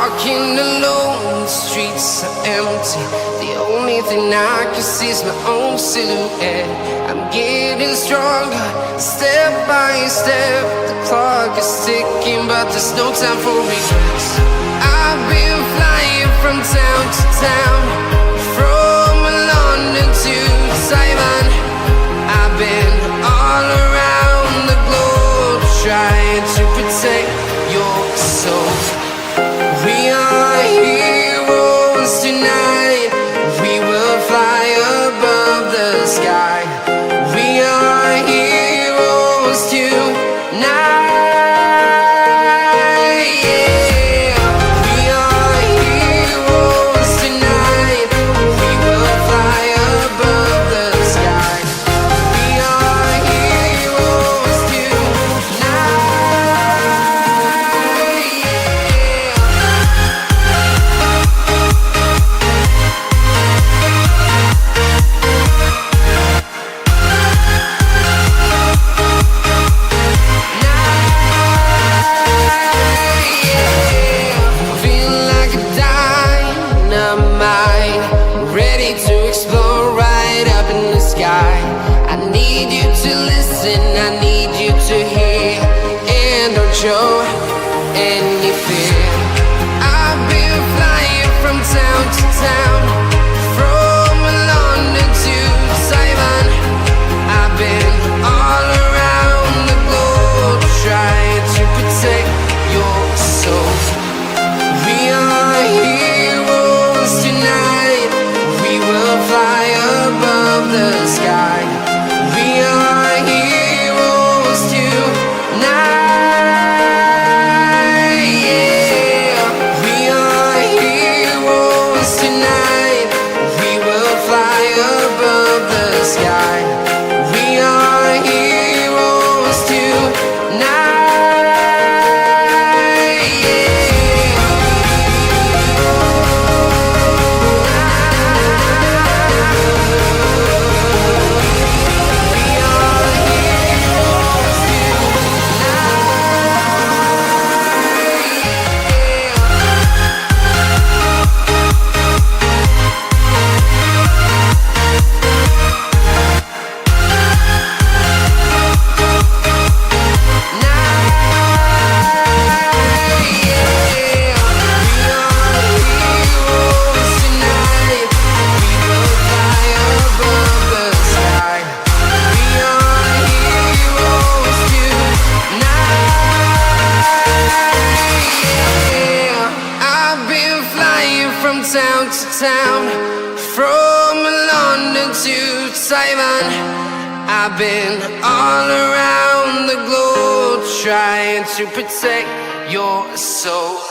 walking alone, the streets are empty. The only thing I can see is my own silhouette. I'm getting stronger, step by step. The clock is ticking, but there's no time for regrets. I've been flying from town to town, from London to Taiwan. I've been all around the globe, trying to protect your soul. We are heroes tonight. We will fly above the sky. We are heroes tonight. Yeah. We are heroes tonight. We will fly above the sky. We are heroes tonight. Ready to explore right up in the sky. I need you to listen, I need you to hear, and don't show any fear. I've been flying from town to town, from London to Taiwan. I've been all around the globe, trying to protect your soul. We are heroes tonight. We will fly above the sky. We are heroes tonight. Yeah. We are heroes tonight. We will fly above the sky. We are heroes tonight. Town to town, from London to Taiwan. I've been all around the globe, trying to protect your soul.